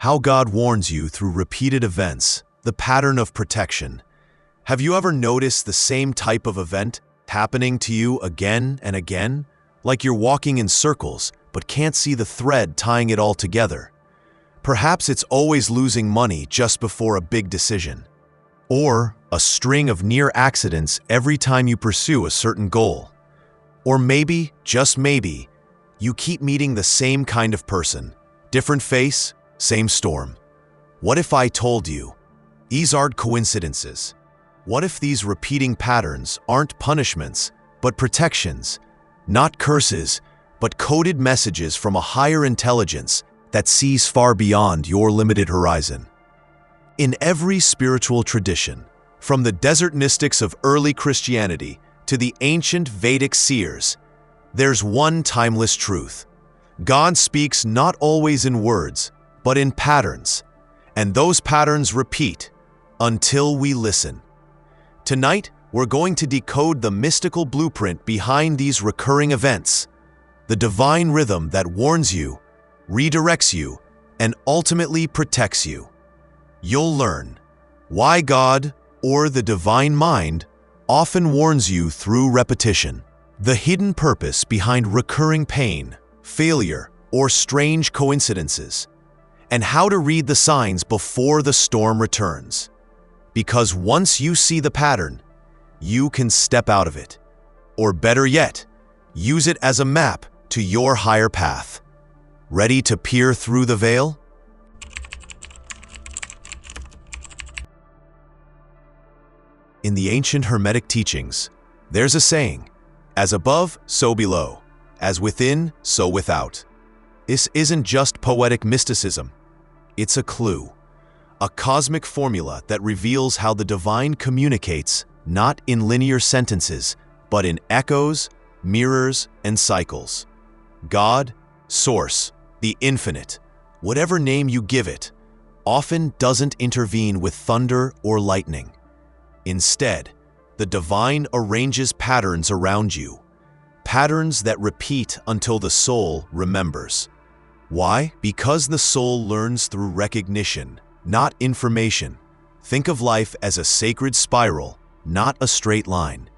How God warns you through repeated events, the pattern of protection. Have you ever noticed the same type of event happening to you again and again? Like you're walking in circles, but can't see the thread tying it all together. Perhaps it's always losing money just before a big decision. Or a string of near accidents every time you pursue a certain goal. Or maybe, just maybe, you keep meeting the same kind of person. Different face, same storm. What if I told you, these aren't coincidences? What if these repeating patterns aren't punishments, but protections? Not curses, but coded messages from a higher intelligence that sees far beyond your limited horizon. In every spiritual tradition, from the desert mystics of early Christianity to the ancient Vedic seers, there's one timeless truth. God speaks not always in words, but in patterns, and those patterns repeat until we listen. Tonight, we're going to decode the mystical blueprint behind these recurring events, the divine rhythm that warns you, redirects you, and ultimately protects you. You'll learn why God, or the divine mind, often warns you through repetition, the hidden purpose behind recurring pain, failure, or strange coincidences, and how to read the signs before the storm returns. Because once you see the pattern, you can step out of it. Or better yet, use it as a map to your higher path. Ready to peer through the veil? In the ancient Hermetic teachings, there's a saying, as above, so below, as within, so without. This isn't just poetic mysticism. It's a clue, a cosmic formula that reveals how the divine communicates not in linear sentences, but in echoes, mirrors, and cycles. God, Source, the infinite, whatever name you give it, often doesn't intervene with thunder or lightning. Instead, the divine arranges patterns around you, patterns that repeat until the soul remembers. Why? Because the soul learns through recognition, not information. Think of life as a sacred spiral, not a straight line.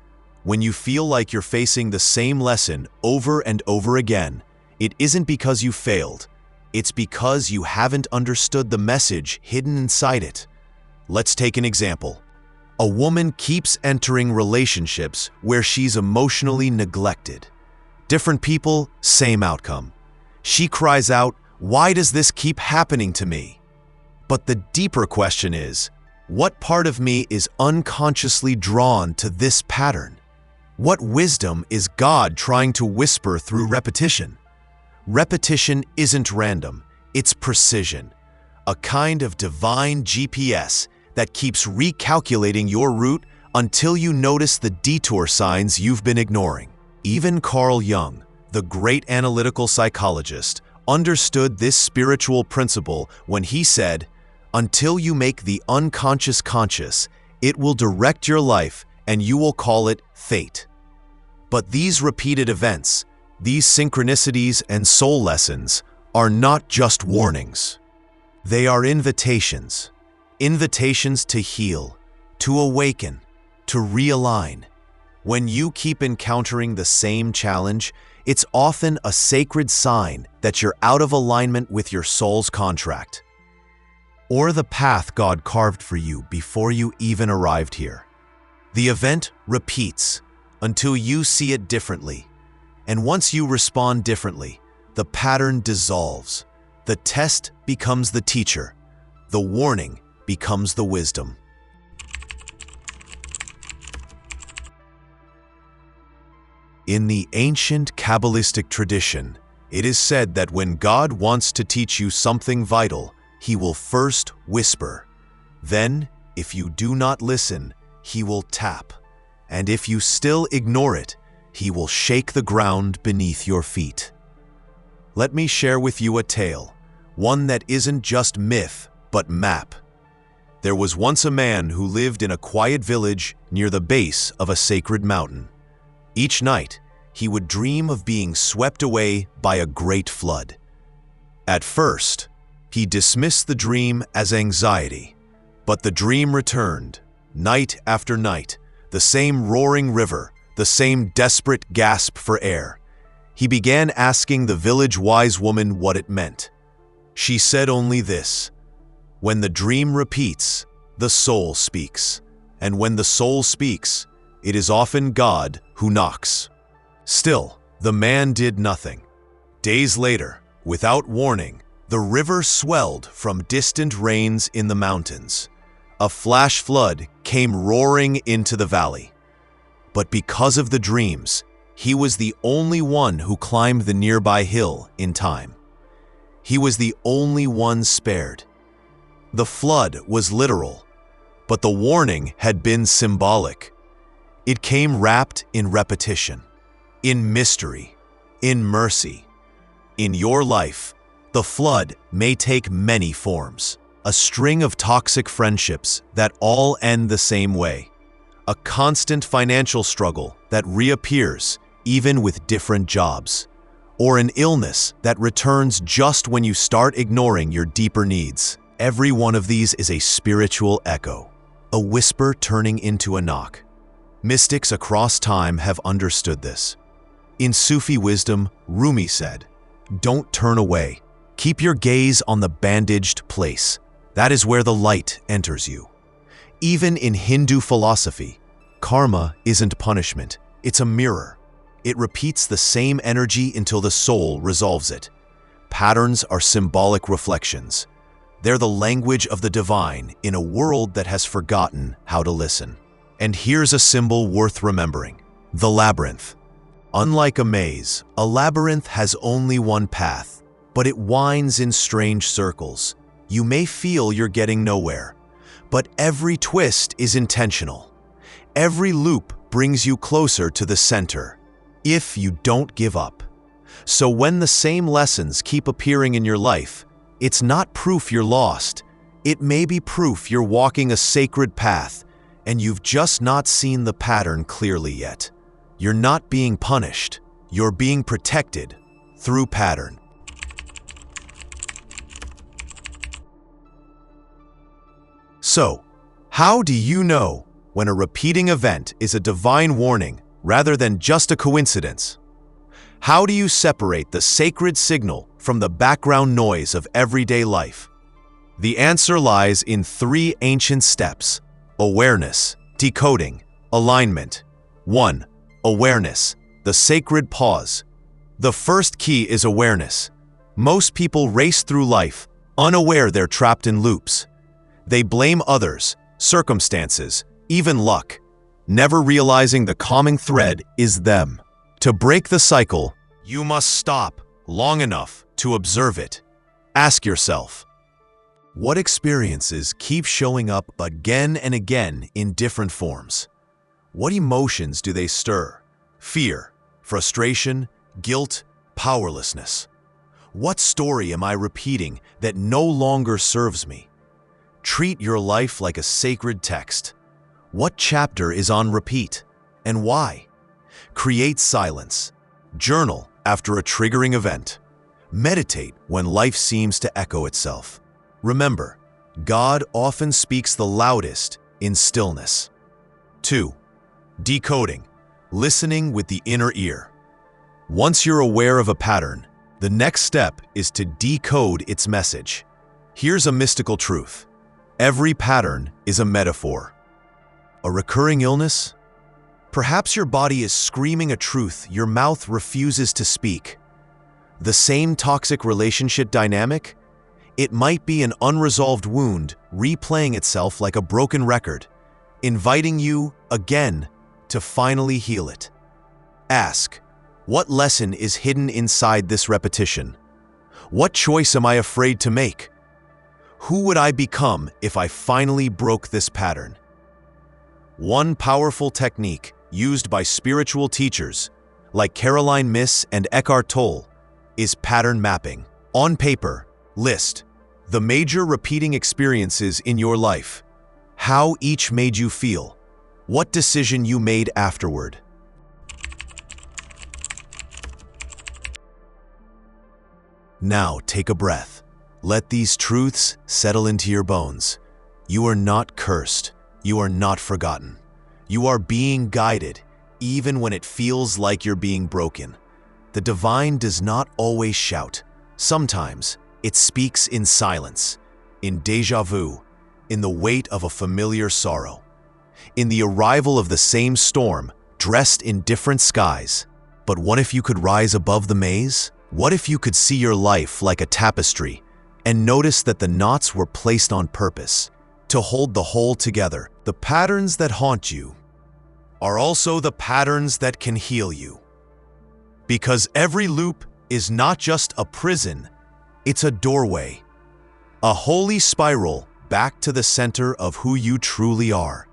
When you feel like you're facing the same lesson over and over again, it isn't because you failed. It's because you haven't understood the message hidden inside it. Let's take an example. A woman keeps entering relationships where she's emotionally neglected. Different people, same outcome. She cries out, "Why does this keep happening to me?" But the deeper question is, what part of me is unconsciously drawn to this pattern? What wisdom is God trying to whisper through repetition? Repetition isn't random, it's precision, a kind of divine GPS that keeps recalculating your route until you notice the detour signs you've been ignoring. Even Carl Jung, the great analytical psychologist, understood this spiritual principle when he said, "Until you make the unconscious conscious, it will direct your life and you will call it fate." But these repeated events, these synchronicities and soul lessons, are not just warnings. They are invitations. Invitations to heal, to awaken, to realign. When you keep encountering the same challenge, it's often a sacred sign that you're out of alignment with your soul's contract, or the path God carved for you before you even arrived here. The event repeats until you see it differently, and once you respond differently, the pattern dissolves. The test becomes the teacher, the warning becomes the wisdom. In the ancient Kabbalistic tradition, it is said that when God wants to teach you something vital, He will first whisper. Then, if you do not listen, He will tap. And if you still ignore it, He will shake the ground beneath your feet. Let me share with you a tale, one that isn't just myth, but map. There was once a man who lived in a quiet village near the base of a sacred mountain. Each night, he would dream of being swept away by a great flood. At first, He dismissed the dream as anxiety, but the dream returned, night after night, the same roaring river, the same desperate gasp for air. He began asking the village wise woman what it meant. She said only this: "When the dream repeats, the soul speaks. And when the soul speaks, it is often God who knocks." Still, the man did nothing. Days later, without warning, the river swelled from distant rains in the mountains. A flash flood came roaring into the valley. But because of the dreams, he was the only one who climbed the nearby hill in time. He was the only one spared. The flood was literal, but the warning had been symbolic. It came wrapped in repetition, in mystery, in mercy. In your life, the flood may take many forms. A string of toxic friendships that all end the same way. A constant financial struggle that reappears even with different jobs. Or an illness that returns just when you start ignoring your deeper needs. Every one of these is a spiritual echo, a whisper turning into a knock. Mystics across time have understood this. In Sufi wisdom, Rumi said, "Don't turn away. Keep your gaze on the bandaged place. That is where the light enters you." Even in Hindu philosophy, karma isn't punishment, it's a mirror. It repeats the same energy until the soul resolves it. Patterns are symbolic reflections. They're the language of the divine in a world that has forgotten how to listen. And here's a symbol worth remembering: the labyrinth. Unlike a maze, a labyrinth has only one path, but it winds in strange circles. You may feel you're getting nowhere, but every twist is intentional. Every loop brings you closer to the center, if you don't give up. So when the same lessons keep appearing in your life, it's not proof you're lost. It may be proof you're walking a sacred path, and you've just not seen the pattern clearly yet. You're not being punished. You're being protected through pattern. So, how do you know when a repeating event is a divine warning rather than just a coincidence? How do you separate the sacred signal from the background noise of everyday life? The answer lies in 3 ancient steps: awareness, decoding, alignment. 1. Awareness, the sacred pause. The first key is awareness. Most people race through life, unaware they're trapped in loops. They blame others, circumstances, even luck, never realizing the common thread is them. To break the cycle, you must stop long enough to observe it. Ask yourself, what experiences keep showing up again and again in different forms? What emotions do they stir? Fear, frustration, guilt, powerlessness. What story am I repeating that no longer serves me? Treat your life like a sacred text. What chapter is on repeat, and why? Create silence. Journal after a triggering event. Meditate when life seems to echo itself. Remember, God often speaks the loudest in stillness. 2. Decoding. Listening with the inner ear. Once you're aware of a pattern, the next step is to decode its message. Here's a mystical truth. Every pattern is a metaphor. A recurring illness? Perhaps your body is screaming a truth your mouth refuses to speak. The same toxic relationship dynamic? It might be an unresolved wound replaying itself like a broken record, inviting you, again, to finally heal it. Ask, what lesson is hidden inside this repetition? What choice am I afraid to make? Who would I become if I finally broke this pattern? One powerful technique used by spiritual teachers, like Caroline Myss and Eckhart Tolle, is pattern mapping. On paper, list the major repeating experiences in your life, how each made you feel, what decision you made afterward. Now take a breath. Let these truths settle into your bones. You are not cursed. You are not forgotten. You are being guided, even when it feels like you're being broken. The divine does not always shout. Sometimes it speaks in silence, in déjà vu, in the weight of a familiar sorrow, in the arrival of the same storm, dressed in different skies. But what if you could rise above the maze? What if you could see your life like a tapestry and notice that the knots were placed on purpose to hold the whole together? The patterns that haunt you are also the patterns that can heal you. Because every loop is not just a prison, it's a doorway, a holy spiral back to the center of who you truly are.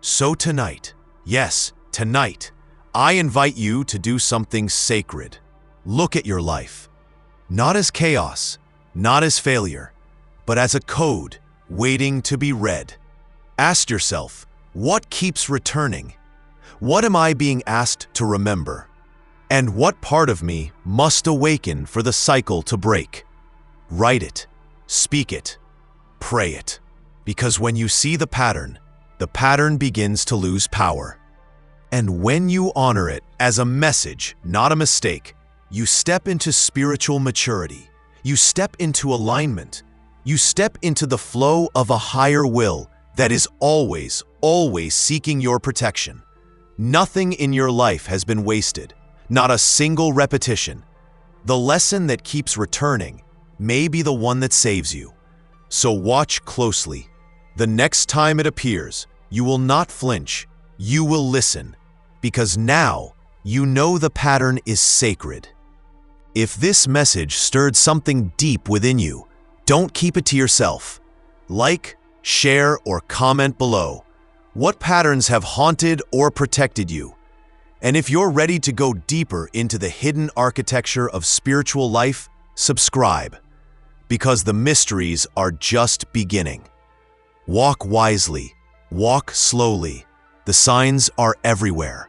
So tonight, yes, tonight, I invite you to do something sacred. Look at your life, not as chaos, not as failure, but as a code waiting to be read. Ask yourself, what keeps returning? What am I being asked to remember? And what part of me must awaken for the cycle to break? Write it, speak it, pray it. Because when you see the pattern begins to lose power. And when you honor it as a message, not a mistake, you step into spiritual maturity. You step into alignment. You step into the flow of a higher will that is always, always seeking your protection. Nothing in your life has been wasted, not a single repetition. The lesson that keeps returning may be the one that saves you. So watch closely. The next time it appears, you will not flinch, you will listen, because now you know the pattern is sacred. If this message stirred something deep within you, don't keep it to yourself. Like, share, or comment below. What patterns have haunted or protected you? And if you're ready to go deeper into the hidden architecture of spiritual life, subscribe, because the mysteries are just beginning. Walk wisely, walk slowly. The signs are everywhere.